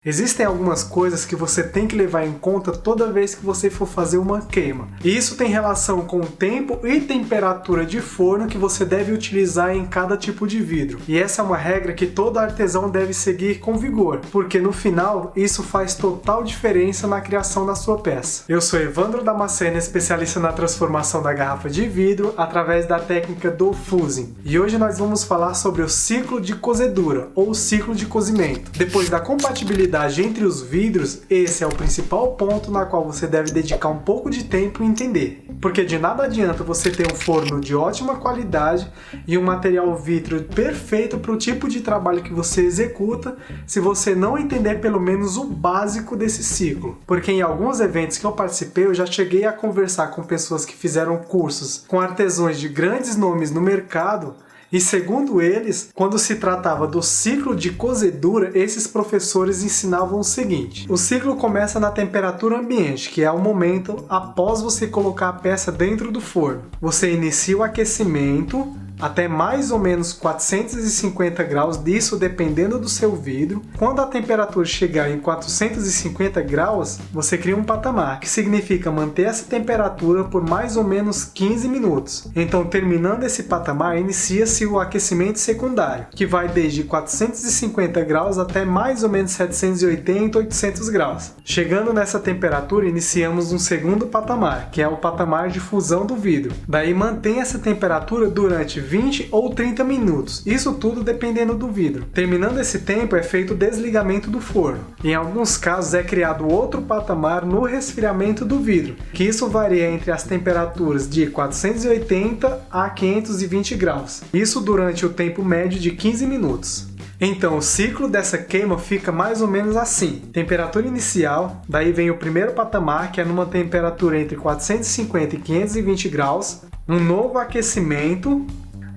Existem algumas coisas que você tem que levar em conta toda vez que você for fazer uma queima. E isso tem relação com o tempo e temperatura de forno que você deve utilizar em cada tipo de vidro. E essa é uma regra que todo artesão deve seguir com vigor, porque no final isso faz total diferença na criação da sua peça. Eu sou Evandro Damasceno, especialista na transformação da garrafa de vidro através da técnica do fusing. E hoje nós vamos falar sobre o ciclo de cozedura, ou ciclo de cozimento. Depois da compatibilidade entre os vidros, esse é o principal ponto na qual você deve dedicar um pouco de tempo e entender. Porque de nada adianta você ter um forno de ótima qualidade e um material vítreo perfeito para o tipo de trabalho que você executa se você não entender pelo menos o básico desse ciclo. Porque em alguns eventos que eu participei, eu já cheguei a conversar com pessoas que fizeram cursos com artesãos de grandes nomes no mercado. E segundo eles, quando se tratava do ciclo de cozedura, esses professores ensinavam o seguinte: o ciclo começa na temperatura ambiente, que é o momento após você colocar a peça dentro do forno. Você inicia o aquecimento até mais ou menos 450 graus, disso dependendo do seu vidro. Quando a temperatura chegar em 450 graus, você cria um patamar, que significa manter essa temperatura por mais ou menos 15 minutos. Então, terminando esse patamar, inicia-se o aquecimento secundário, que vai desde 450 graus até mais ou menos 780, 800 graus. Chegando nessa temperatura, iniciamos um segundo patamar, que é o patamar de fusão do vidro. Daí mantém essa temperatura durante 20 ou 30 minutos, isso tudo dependendo do vidro. Terminando esse tempo é feito o desligamento do forno. Em alguns casos é criado outro patamar no resfriamento do vidro, que isso varia entre as temperaturas de 480 a 520 graus. Isso durante o tempo médio de 15 minutos. Então, o ciclo dessa queima fica mais ou menos assim: temperatura inicial, daí vem o primeiro patamar, que é numa temperatura entre 450 e 520 graus, um novo aquecimento,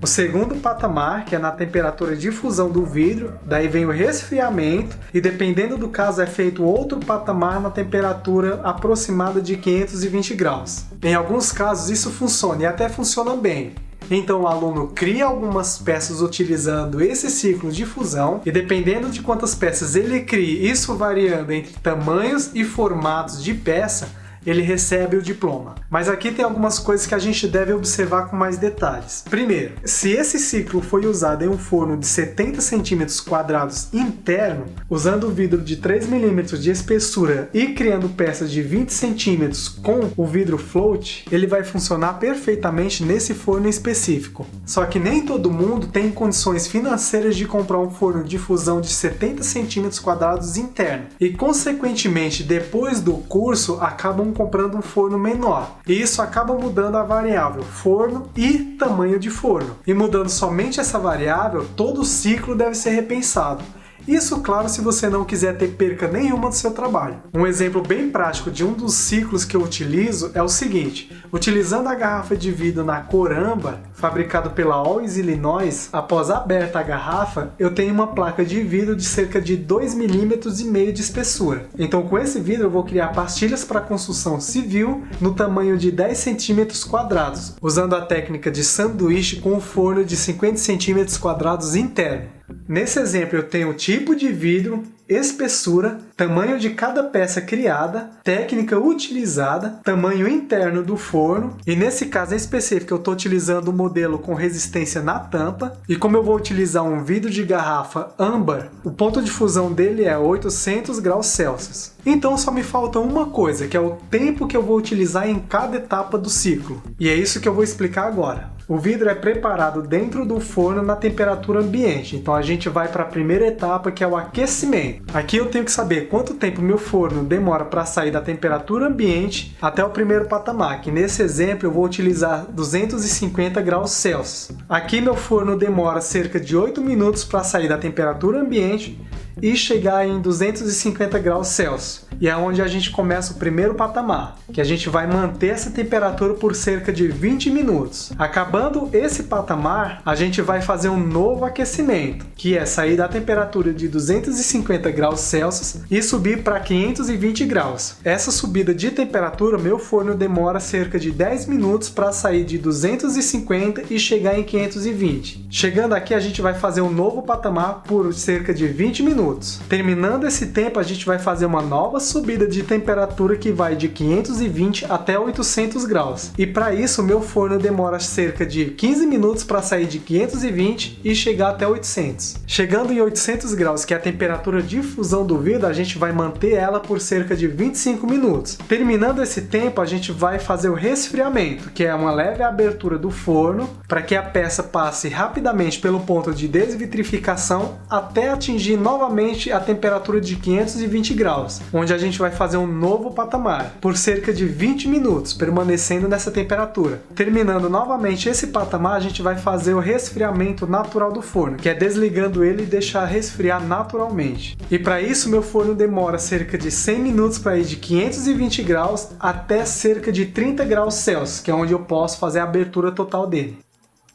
o segundo patamar, que é na temperatura de fusão do vidro, daí vem o resfriamento e dependendo do caso é feito outro patamar na temperatura aproximada de 520 graus. Em alguns casos isso funciona e até funciona bem. Então o aluno cria algumas peças utilizando esse ciclo de fusão e dependendo de quantas peças ele cria, isso variando entre tamanhos e formatos de peça, ele recebe o diploma. Mas aqui tem algumas coisas que a gente deve observar com mais detalhes. Primeiro, se esse ciclo foi usado em um forno de 70 centímetros quadrados interno, usando o vidro de 3 milímetros de espessura e criando peças de 20 centímetros com o vidro float, ele vai funcionar perfeitamente nesse forno específico. Só que nem todo mundo tem condições financeiras de comprar um forno de fusão de 70 centímetros quadrados interno. E consequentemente, depois do curso, acabam comprando um forno menor. E isso acaba mudando a variável forno e tamanho de forno. E mudando somente essa variável, todo o ciclo deve ser repensado. Isso, claro, se você não quiser ter perca nenhuma do seu trabalho. Um exemplo bem prático de um dos ciclos que eu utilizo é o seguinte: utilizando a garrafa de vidro na cor âmbar, fabricado pela Always Illinois, após aberta a garrafa, eu tenho uma placa de vidro de cerca de 2,5 mm de espessura. Então, com esse vidro eu vou criar pastilhas para construção civil no tamanho de 10 centímetros quadrados, usando a técnica de sanduíche com um forno de 50 centímetros quadrados interno. Nesse exemplo eu tenho o tipo de vidro, espessura, tamanho de cada peça criada, técnica utilizada, tamanho interno do forno e nesse caso em específico eu estou utilizando o modelo com resistência na tampa e como eu vou utilizar um vidro de garrafa âmbar, o ponto de fusão dele é 800 graus Celsius. Então só me falta uma coisa, que é o tempo que eu vou utilizar em cada etapa do ciclo. E é isso que eu vou explicar agora. O vidro é preparado dentro do forno na temperatura ambiente, então a gente vai para a primeira etapa, que é o aquecimento. Aqui eu tenho que saber quanto tempo meu forno demora para sair da temperatura ambiente até o primeiro patamar, que nesse exemplo eu vou utilizar 250 graus Celsius. Aqui meu forno demora cerca de 8 minutos para sair da temperatura ambiente e chegar em 250 graus Celsius. e é onde a gente começa o primeiro patamar, que a gente vai manter essa temperatura por cerca de 20 minutos. Acabando esse patamar, a gente vai fazer um novo aquecimento, que é sair da temperatura de 250 graus Celsius e subir para 520 graus. Essa subida de temperatura, meu forno demora cerca de 10 minutos para sair de 250 e chegar em 520. Chegando aqui, a gente vai fazer um novo patamar por cerca de 20 minutos. Terminando esse tempo, a gente vai fazer uma nova subida de temperatura que vai de 520 até 800 graus. E para isso, meu forno demora cerca de 15 minutos para sair de 520 e chegar até 800. Chegando em 800 graus, que é a temperatura de fusão do vidro, a gente vai manter ela por cerca de 25 minutos. Terminando esse tempo, a gente vai fazer o resfriamento, que é uma leve abertura do forno para que a peça passe rapidamente pelo ponto de desvitrificação até atingir novamente a temperatura de 520 graus, onde a gente vai fazer um novo patamar por cerca de 20 minutos, permanecendo nessa temperatura. Terminando novamente esse patamar, a gente vai fazer o resfriamento natural do forno, que é desligando ele e deixar resfriar naturalmente. E para isso, meu forno demora cerca de 100 minutos para ir de 520 graus até cerca de 30 graus Celsius, que é onde eu posso fazer a abertura total dele.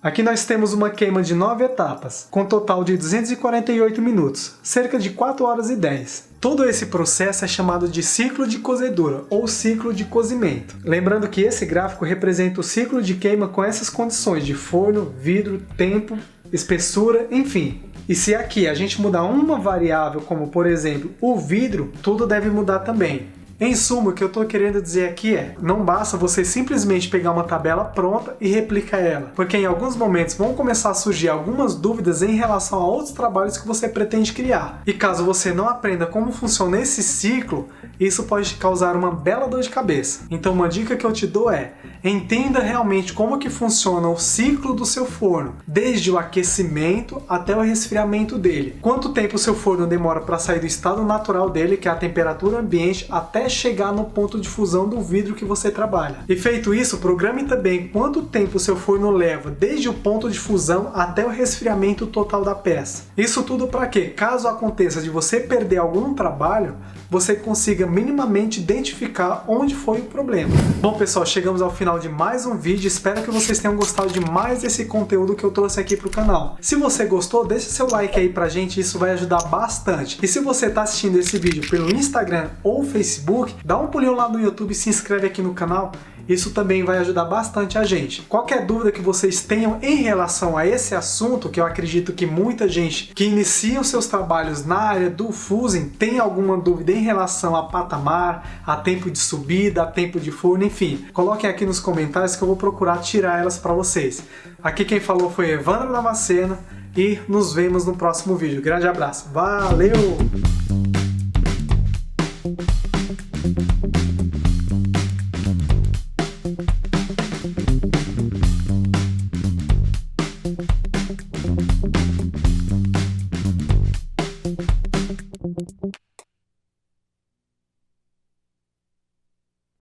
Aqui nós temos uma queima de 9 etapas, com total de 248 minutos, cerca de 4 horas e 10. Todo esse processo é chamado de ciclo de cozedura ou ciclo de cozimento. Lembrando que esse gráfico representa o ciclo de queima com essas condições de forno, vidro, tempo, espessura, enfim. E se aqui a gente mudar uma variável, como por exemplo o vidro, tudo deve mudar também. Em suma, o que eu estou querendo dizer aqui é, não basta você simplesmente pegar uma tabela pronta e replicar ela, porque em alguns momentos vão começar a surgir algumas dúvidas em relação a outros trabalhos que você pretende criar. E caso você não aprenda como funciona esse ciclo, isso pode te causar uma bela dor de cabeça. Então uma dica que eu te dou é, entenda realmente como que funciona o ciclo do seu forno, desde o aquecimento até o resfriamento dele. Quanto tempo o seu forno demora para sair do estado natural dele, que é a temperatura ambiente, até chegar no ponto de fusão do vidro que você trabalha. E feito isso, programe também quanto tempo o seu forno leva desde o ponto de fusão até o resfriamento total da peça. Isso tudo para que, caso aconteça de você perder algum trabalho, você consiga minimamente identificar onde foi o problema. Bom pessoal, chegamos ao final de mais um vídeo, espero que vocês tenham gostado de mais desse conteúdo que eu trouxe aqui pro canal. Se você gostou, deixa seu like aí pra gente, isso vai ajudar bastante. E se você está assistindo esse vídeo pelo Instagram ou Facebook, dá um pulinho lá no YouTube e se inscreve aqui no canal. Isso também vai ajudar bastante a gente. Qualquer dúvida que vocês tenham em relação a esse assunto, que eu acredito que muita gente que inicia os seus trabalhos na área do fusing tem alguma dúvida em relação a patamar, a tempo de subida, a tempo de forno, enfim, coloquem aqui nos comentários que eu vou procurar tirar elas para vocês. Aqui quem falou foi Evandro Damasceno e nos vemos no próximo vídeo. Grande abraço, valeu!